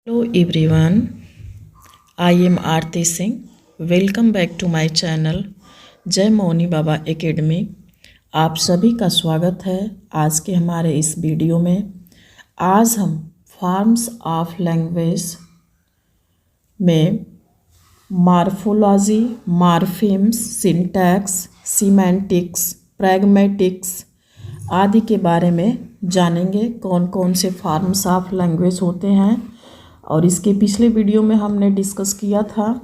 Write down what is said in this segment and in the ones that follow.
Hello everyone, I am Aarti Singh. Welcome back to my channel जय Mauni Baba academy. आप सभी का स्वागत है आज के हमारे इस वीडियो में। आज हम फॉर्म्स ऑफ लैंग्वेज में मॉर्फोलॉजी, मॉर्फेम्स, सिंटैक्स, सीमेंटिक्स, प्रैग्मेटिक्स आदि के बारे में जानेंगे। कौन कौन से फॉर्म्स ऑफ लैंग्वेज होते हैं और इसके पिछले वीडियो में हमने डिस्कस किया था,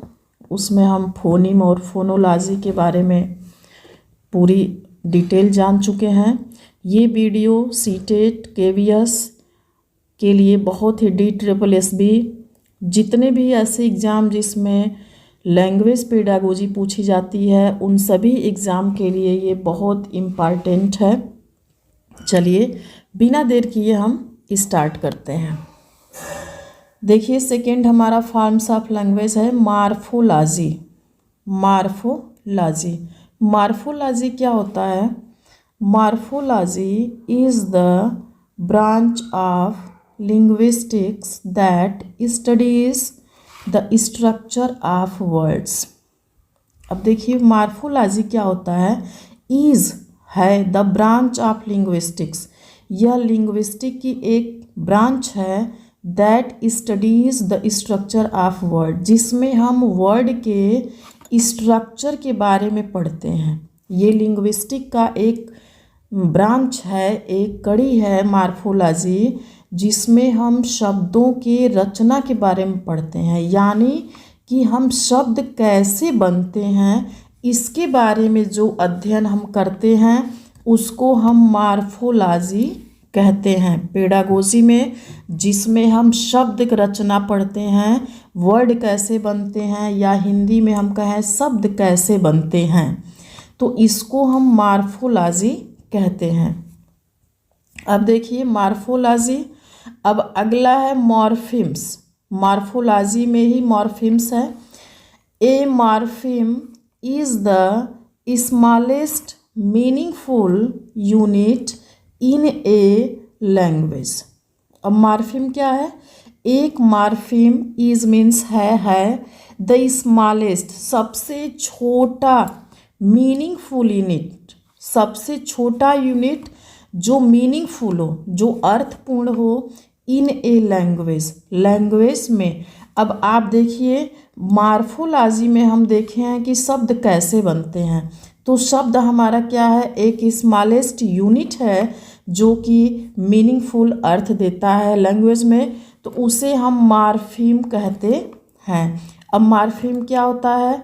उसमें हम फोनीम और फोनोलॉजी के बारे में पूरी डिटेल जान चुके हैं। ये वीडियो सीटेट, केवीएस के लिए बहुत ही DSSB जितने भी ऐसे एग्ज़ाम जिसमें लैंग्वेज पेडागोजी पूछी जाती है उन सभी एग्ज़ाम के लिए ये बहुत इम्पॉर्टेंट है। चलिए बिना देर किए हम स्टार्ट करते हैं। देखिए, सेकेंड हमारा फॉर्म्स ऑफ लैंग्वेज है मॉर्फोलॉजी। मॉर्फोलॉजी मॉर्फोलॉजी क्या होता है? Morphology is the branch of linguistics that studies the structure of words. अब देखिए, मॉर्फोलॉजी क्या होता है? इज़ है द ब्रांच ऑफ लिंग्विस्टिक्स, यह लिंग्विस्टिक की एक ब्रांच है that studies the structure of word, जिसमें हम वर्ड के स्ट्रक्चर के बारे में पढ़ते हैं। ये लिंग्विस्टिक का एक ब्रांच है, एक कड़ी है मॉर्फोलॉजी, जिसमें हम शब्दों के रचना के बारे में पढ़ते हैं, यानी कि हम शब्द कैसे बनते हैं इसके बारे में जो अध्ययन हम करते हैं उसको हम मॉर्फोलॉजी कहते हैं। पेडागोजी में जिसमें हम शब्द की रचना पढ़ते हैं, वर्ड कैसे बनते हैं, या हिंदी में हम कहें शब्द कैसे बनते हैं, तो इसको हम मॉर्फोलॉजी कहते हैं। अब देखिए मॉर्फोलॉजी। अब अगला है मॉर्फेम्स। मॉर्फोलॉजी में ही मॉर्फेम्स है। A morpheme is the smallest meaningful unit in a language. अब मॉर्फेम क्या है? एक मॉर्फेम इज मीन्स है द स्मॉलेस्ट सबसे छोटा, मीनिंगफुल यूनिट सबसे छोटा यूनिट जो मीनिंगफुल हो, जो अर्थपूर्ण हो, इन ए लैंग्वेज, लैंग्वेज में। अब आप देखिए मॉर्फोलॉजी में हम देखे हैं कि शब्द कैसे बनते हैं, तो शब्द हमारा क्या है? एक स्मॉलेस्ट यूनिट है जो कि मीनिंगफुल अर्थ देता है लैंग्वेज में, तो उसे हम मॉर्फेम कहते हैं। अब मॉर्फेम क्या होता है?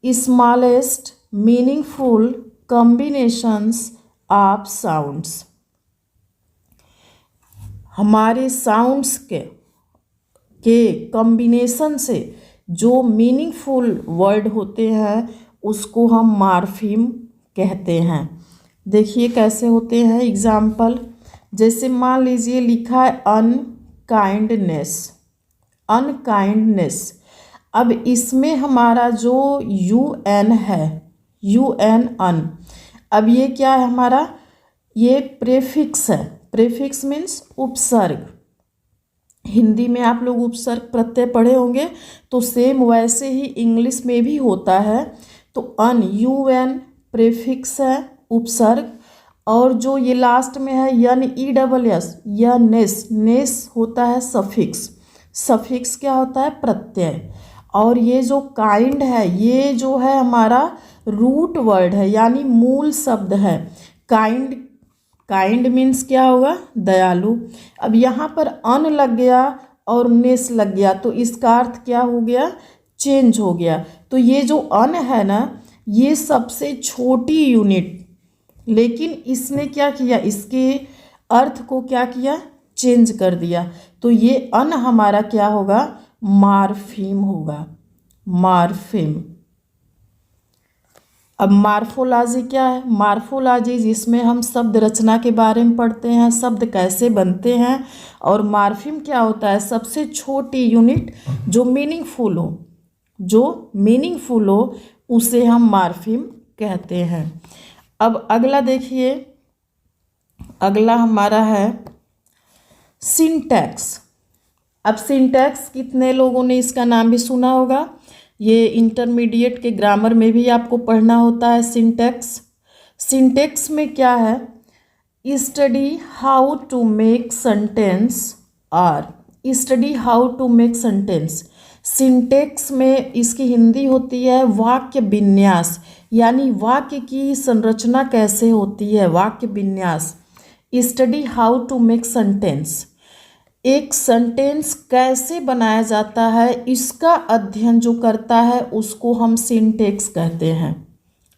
Smallest meaningful combinations of sounds. हमारे साउंड्स के कॉम्बिनेशन से जो मीनिंगफुल वर्ड होते हैं उसको हम मॉर्फेम कहते हैं। देखिए कैसे होते हैं एग्जाम्पल। जैसे मान लीजिए लिखा है अनकाइंडनेस, अनकाइंडनेस। अब इसमें हमारा जो UN है, UN अन, अब ये क्या है हमारा? ये प्रेफिक्स है। प्रेफिक्स मीन्स उपसर्ग। हिंदी में आप लोग उपसर्ग प्रत्यय पढ़े होंगे, तो सेम वैसे ही इंग्लिश में भी होता है। तो अन, UN प्रेफिक्स है, उपसर्ग। और जो ये लास्ट में है NESS, या नेस, नेस होता है सफिक्स। सफिक्स क्या होता है? प्रत्यय। और ये जो काइंड है, ये जो है हमारा रूट वर्ड है, यानी मूल शब्द है। काइंड, काइंड मीन्स क्या होगा? दयालु। अब यहाँ पर अन लग गया और नेस लग गया, तो इसका अर्थ क्या हो गया? चेंज हो गया। तो ये जो अन है ना, ये सबसे छोटी यूनिट, लेकिन इसने क्या किया? इसके अर्थ को क्या किया? चेंज कर दिया। तो ये अन हमारा क्या होगा? मॉर्फेम होगा, मॉर्फेम। अब मॉर्फोलॉजी क्या है? मॉर्फोलॉजी जिसमें हम शब्द रचना के बारे में पढ़ते हैं, शब्द कैसे बनते हैं। और मॉर्फेम क्या होता है? सबसे छोटी यूनिट जो मीनिंगफुल हो, जो मीनिंगफुल हो उसे हम मॉर्फेम कहते हैं। अब अगला देखिए, अगला हमारा है सिंटैक्स। अब सिंटैक्स कितने लोगों ने इसका नाम भी सुना होगा, ये इंटरमीडिएट के ग्रामर में भी आपको पढ़ना होता है सिंटैक्स। सिंटैक्स में क्या है, study how to make sentence और study how to make sentence. Syntax में इसकी हिंदी होती है वाक्य विन्यास, यानी वाक्य की संरचना कैसे होती है, वाक्य विन्यास। Study how to make sentence, एक सेंटेंस कैसे बनाया जाता है इसका अध्ययन जो करता है उसको हम सिंटैक्स कहते हैं।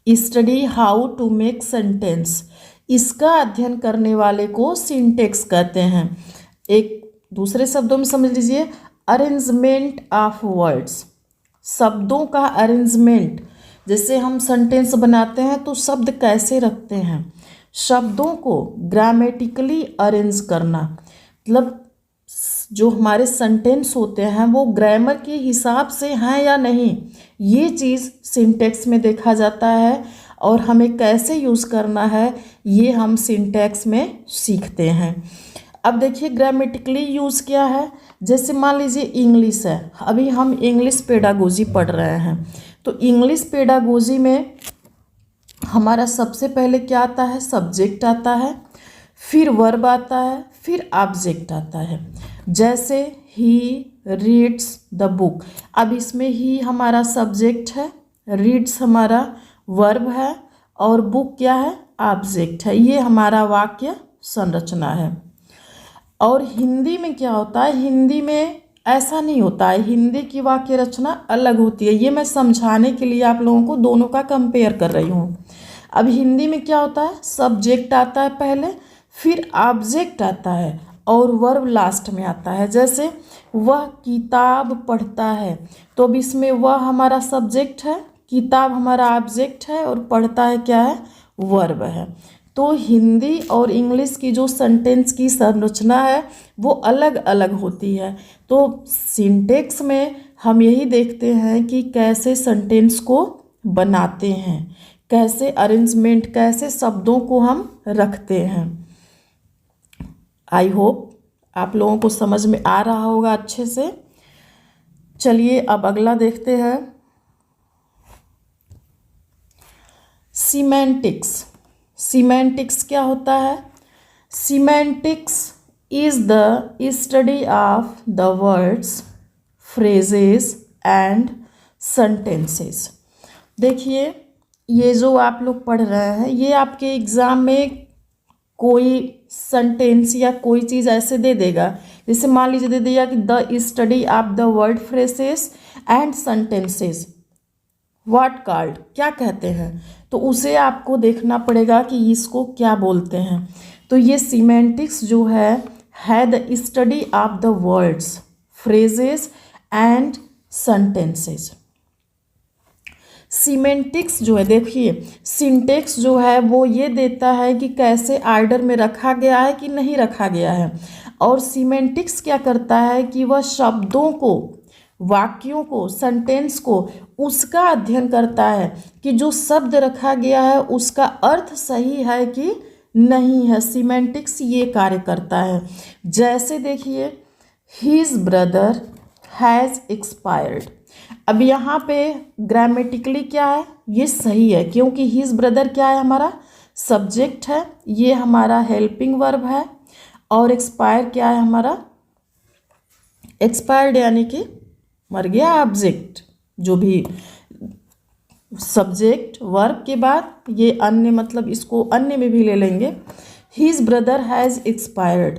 Study how to make sentence, इसका अध्ययन करने वाले को सिंटैक्स कहते हैं। एक दूसरे शब्दों में समझ लीजिए, अरेंजमेंट ऑफ वर्ड्स, शब्दों का अरेंजमेंट। जैसे हम सेंटेंस बनाते हैं तो शब्द कैसे रखते हैं, शब्दों को ग्रामेटिकली अरेंज करना, मतलब जो हमारे सेंटेंस होते हैं वो ग्रामर के हिसाब से हैं या नहीं, ये चीज़ सिंटैक्स में देखा जाता है। और हमें कैसे यूज़ करना है ये हम सिंटैक्स में सीखते हैं। अब देखिए ग्रामेटिकली यूज़ क्या है, जैसे मान लीजिए इंग्लिश है, अभी हम इंग्लिश पेडागोजी पढ़ रहे हैं, तो इंग्लिश पेडागोजी में हमारा सबसे पहले क्या आता है, सब्जेक्ट आता है, फिर वर्ब आता है, फिर ऑब्जेक्ट आता है। जैसे ही रीड्स द बुक, अब इसमें ही हमारा सब्जेक्ट है, रीड्स हमारा वर्ब है और बुक क्या है, ऑब्जेक्ट है। ये हमारा वाक्य संरचना है। और हिंदी में क्या होता है, हिंदी में ऐसा नहीं होता है, हिंदी की वाक्य रचना अलग होती है। ये मैं समझाने के लिए आप लोगों को दोनों का कंपेयर कर रही हूँ। अब हिंदी में क्या होता है, सब्जेक्ट आता है पहले, फिर ऑब्जेक्ट आता है और वर्ब लास्ट में आता है। जैसे वह किताब पढ़ता है, तो अब इसमें वह हमारा सब्जेक्ट है, किताब हमारा ऑब्जेक्ट है और पढ़ता है क्या है, वर्ब है। तो हिंदी और इंग्लिश की जो सेंटेंस की संरचना है वो अलग अलग होती है। तो सिंटैक्स में हम यही देखते हैं कि कैसे सेंटेंस को बनाते हैं, कैसे अरेंजमेंट, कैसे शब्दों को हम रखते हैं। आई होप आप लोगों को समझ में आ रहा होगा अच्छे से। चलिए अब अगला देखते हैं, सीमेंटिक्स। सीमेंटिक्स क्या होता है, semantics is the study of the words, phrases and sentences. देखिए ये जो आप लोग पढ़ रहे हैं ये आपके एग्ज़ाम में कोई सेंटेंस या कोई चीज़ ऐसे दे देगा, जैसे मान लीजिए दे दिया कि the study of the word phrases and sentences what called, क्या कहते हैं, तो उसे आपको देखना पड़ेगा कि इसको क्या बोलते हैं। तो ये सीमेंटिक्स जो है the study of the words, phrases and sentences. Semantics जो है, देखिए सिंटैक्स जो है वो ये देता है कि कैसे ऑर्डर में रखा गया है कि नहीं रखा गया है, और सीमेंटिक्स क्या करता है कि वह शब्दों को, वाक्यों को, सेंटेंस को, उसका अध्ययन करता है कि जो शब्द रखा गया है उसका अर्थ सही है कि नहीं है। सीमेंटिक्स ये कार्य करता है। जैसे देखिए हिज ब्रदर हैज़ एक्सपायर्ड, अब यहाँ पे ग्रामेटिकली क्या है, ये सही है क्योंकि हिज ब्रदर क्या है, हमारा सब्जेक्ट है, ये हमारा हेल्पिंग वर्ब है, और एक्सपायर क्या है, हमारा एक्सपायर्ड यानी कि मर गया, ऑब्जेक्ट, जो भी सब्जेक्ट वर्ब के बाद ये अन्य, मतलब इसको अन्य में भी ले लेंगे। हिज ब्रदर हैज़ एक्सपायर्ड,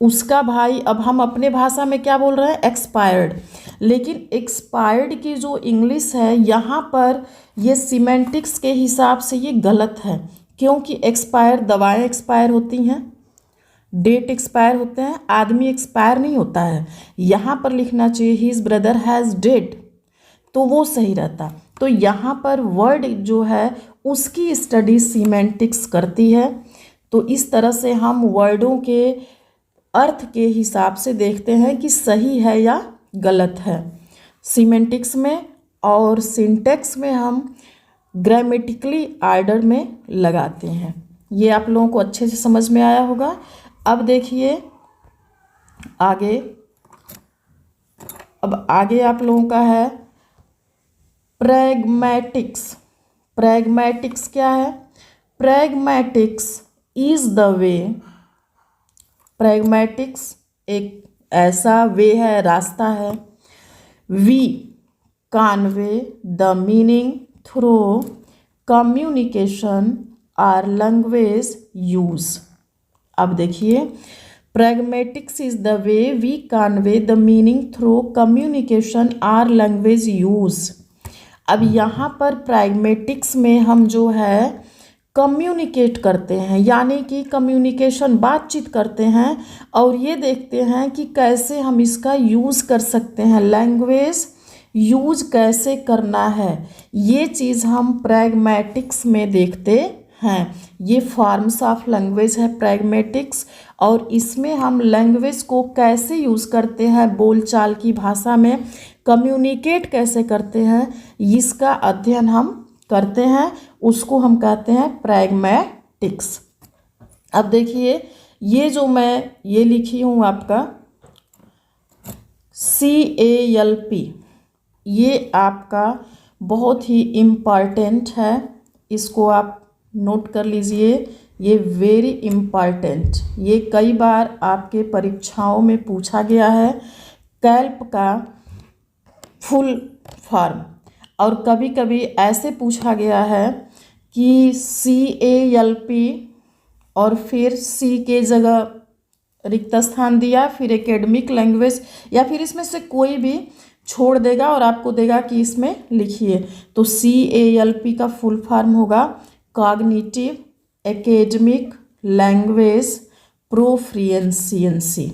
उसका भाई, अब हम अपने भाषा में क्या बोल रहे हैं, एक्सपायर्ड, लेकिन एक्सपायर्ड की जो इंग्लिश है यहाँ पर ये सीमेंटिक्स के हिसाब से ये गलत है, क्योंकि एक्सपायर दवाएं एक्सपायर होती हैं, डेट एक्सपायर होते हैं, आदमी एक्सपायर नहीं होता है। यहाँ पर लिखना चाहिए हिज ब्रदर हैज़ डेड, तो वो सही रहता। तो यहाँ पर वर्ड जो है उसकी स्टडी सीमेंटिक्स करती है। तो इस तरह से हम वर्डों के अर्थ के हिसाब से देखते हैं कि सही है या गलत है सीमेंटिक्स में, और सिंटैक्स में हम ग्रामेटिकली ऑर्डर में लगाते हैं। ये आप लोगों को अच्छे से समझ में आया होगा। अब देखिए आगे, अब आगे आप लोगों का है प्रैग्मैटिक्स। प्रैग्मैटिक्स क्या है? प्रैग्मैटिक्स इज द वे, प्रैग्मैटिक्स एक ऐसा वे है, रास्ता है, we convey the meaning through communication और लैंग्वेज यूज। अब देखिए, pragmatics is the way we convey the meaning through communication और लैंग्वेज यूज। अब यहाँ पर प्रैग्मेटिक्स में हम जो है कम्युनिकेट करते हैं, यानी कि कम्युनिकेशन बातचीत करते हैं और ये देखते हैं कि कैसे हम इसका यूज़ कर सकते हैं, लैंग्वेज यूज कैसे करना है, ये चीज़ हम प्रैग्मेटिक्स में देखते हैं। ये फॉर्म्स ऑफ लैंग्वेज है प्रैग्मेटिक्स, और इसमें हम लैंग्वेज को कैसे यूज़ करते हैं, बोलचाल की भाषा में कम्युनिकेट कैसे करते हैं, इसका अध्ययन हम करते हैं, उसको हम कहते हैं प्रैग्मेटिक्स। अब देखिए, ये जो मैं ये लिखी हूँ आपका CALP, ये आपका बहुत ही इम्पॉर्टेंट है, इसको आप नोट कर लीजिए, ये वेरी इम्पॉर्टेंट, ये कई बार आपके परीक्षाओं में पूछा गया है, कैल्प का फुल फॉर्म। और कभी कभी ऐसे पूछा गया है कि CALP और फिर C के जगह रिक्त स्थान दिया, फिर एकेडमिक लैंग्वेज, या फिर इसमें से कोई भी छोड़ देगा और आपको देगा कि इसमें लिखिए। तो CALP का फुल फॉर्म होगा cognitive academic language proficiency,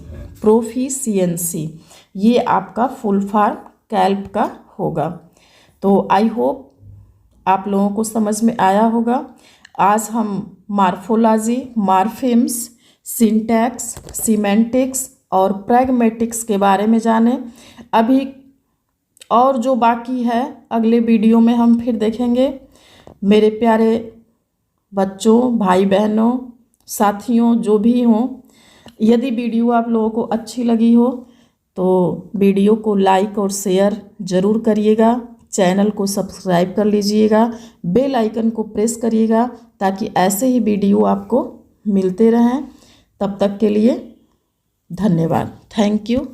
proficiency, ये आपका फुल फॉर्म कैल्प का होगा। तो आई होप आप लोगों को समझ में आया होगा। आज हम मॉर्फोलॉजी, मॉर्फेम्स, सिंटैक्स, सीमेंटिक्स और प्रैग्मेटिक्स के बारे में जाने। अभी और जो बाकी है अगले वीडियो में हम फिर देखेंगे। मेरे प्यारे बच्चों, भाई बहनों, साथियों, जो भी हों, यदि वीडियो आप लोगों को अच्छी लगी हो तो वीडियो को लाइक और शेयर ज़रूर करिएगा, चैनल को सब्सक्राइब कर लीजिएगा, बेल आइकन को प्रेस करिएगा ताकि ऐसे ही वीडियो आपको मिलते रहें। तब तक के लिए धन्यवाद। Thank you.